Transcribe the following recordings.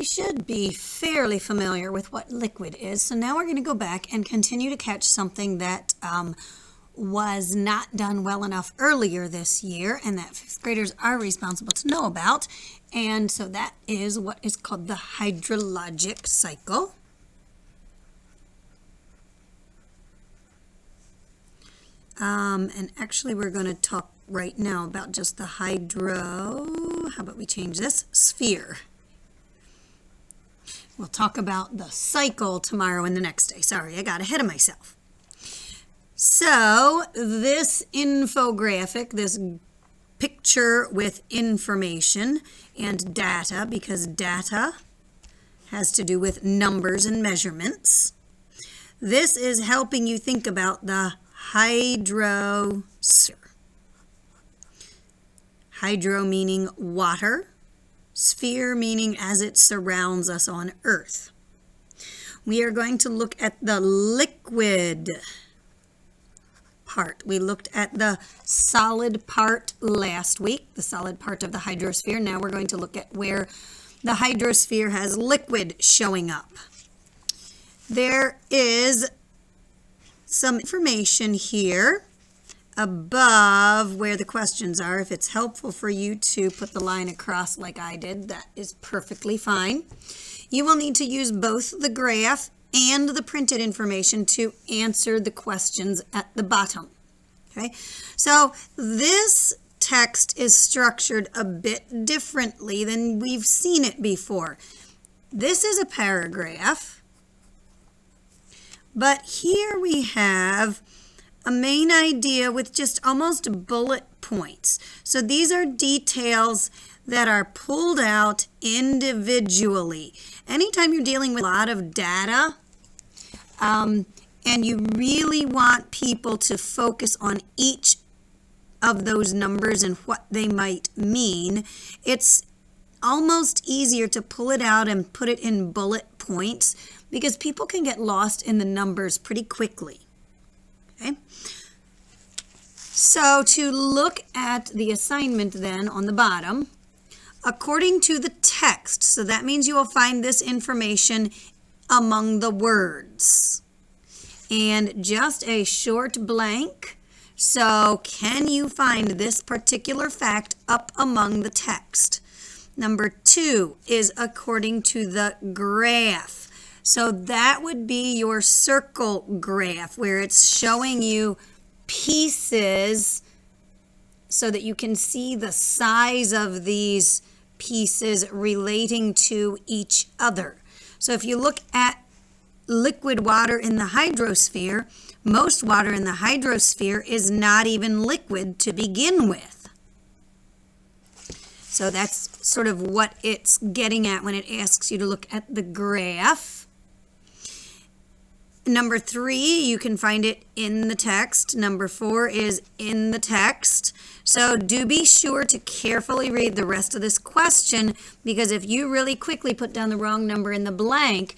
you should be fairly familiar with what liquid is. So now we're going to go back and continue to catch something that was not done well enough earlier this year and that fifth graders are responsible to know about. And so that is what is called the hydrologic cycle. And actually we're going to talk right now about just the how about we change this, sphere. We'll talk about the cycle tomorrow and the next day. Sorry, I got ahead of myself. So this infographic, this picture with information and data, because data has to do with numbers and measurements. This is helping you think about the hydrosphere. Hydro meaning water, sphere meaning as it surrounds us on Earth. We are going to look at the liquid part. We looked at the solid part last week, the solid part of the hydrosphere. Now we're going to look at where the hydrosphere has liquid showing up. There is some information here above where the questions are. If it's helpful for you to put the line across like I did, that is perfectly fine. You will need to use both the graph and the printed information to answer the questions at the bottom. Okay, so this text is structured a bit differently than we've seen it before. This is a paragraph, but here we have a main idea with just almost bullet points. So these are details that are pulled out individually. Anytime you're dealing with a lot of data, and you really want people to focus on each of those numbers and what they might mean, it's almost easier to pull it out and put it in bullet points because people can get lost in the numbers pretty quickly. Okay? So to look at the assignment then on the bottom, according to the text, so that means you will find this information among the words. And just a short blank. So can you find this particular fact up among the text? Number 2 is according to the graph. So that would be your circle graph where it's showing you pieces so that you can see the size of these pieces relating to each other. So if you look at liquid water in the hydrosphere, most water in the hydrosphere is not even liquid to begin with. So that's sort of what it's getting at when it asks you to look at the graph. Number 3, you can find it in the text. Number 4 is in the text. So do be sure to carefully read the rest of this question, because if you really quickly put down the wrong number in the blank,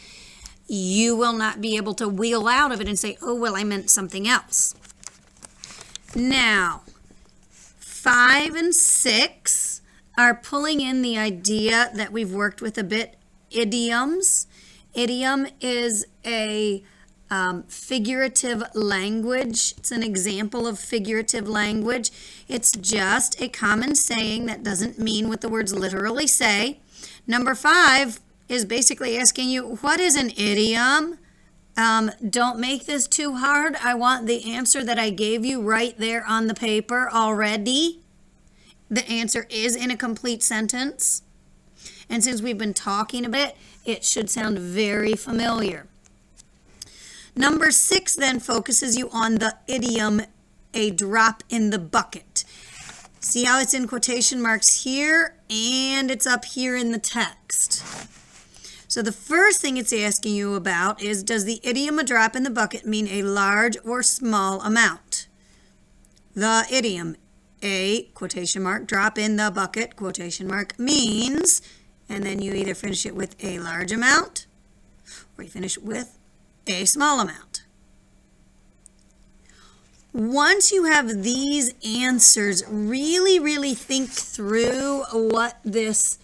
you will not be able to wheel out of it and say, oh, well, I meant something else. Now, 5 and 6 are pulling in the idea that we've worked with a bit, idioms. Idiom is a figurative language. It's an example of figurative language. It's just a common saying that doesn't mean what the words literally say. Number 5 is basically asking you, what is an idiom? Don't make this too hard. I want the answer that I gave you right there on the paper already. The answer is in a complete sentence. And since we've been talking about it, it should sound very familiar. Number 6 then focuses you on the idiom, a drop in the bucket. See how it's in quotation marks here and it's up here in the text. So the first thing it's asking you about is, does the idiom a drop in the bucket mean a large or small amount? The idiom, a quotation mark, drop in the bucket, quotation mark, means, and then you either finish it with a large amount or you finish with a small amount. Once you have these answers, really think through what this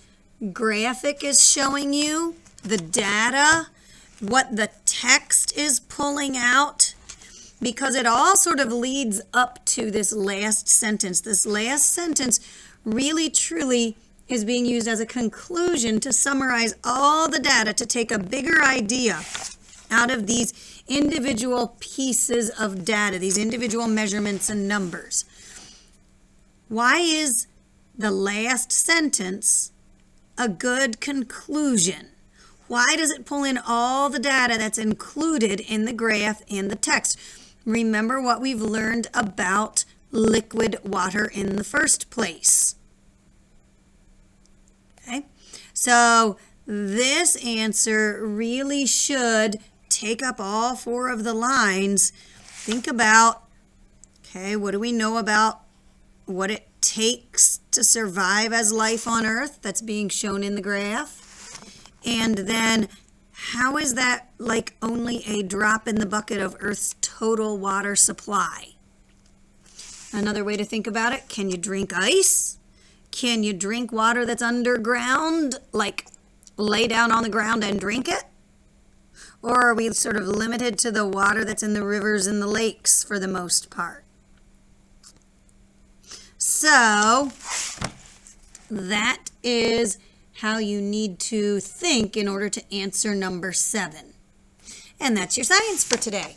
graphic is showing you, the data, what the text is pulling out, because it all sort of leads up to this last sentence. This last sentence really truly is being used as a conclusion to summarize all the data, to take a bigger idea out of these individual pieces of data, these individual measurements and numbers. Why is the last sentence a good conclusion? Why does it pull in all the data that's included in the graph and the text? Remember what we've learned about liquid water in the first place. Okay, so this answer really should take up all 4 of the lines. Think about, okay, what do we know about what it takes to survive as life on Earth? That's being shown in the graph. And then how is that like only a drop in the bucket of Earth's total water supply? Another way to think about it, can you drink ice? Can you drink water that's underground, like lay down on the ground and drink it? Or are we sort of limited to the water that's in the rivers and the lakes for the most part? So that is how you need to think in order to answer number 7. And that's your science for today.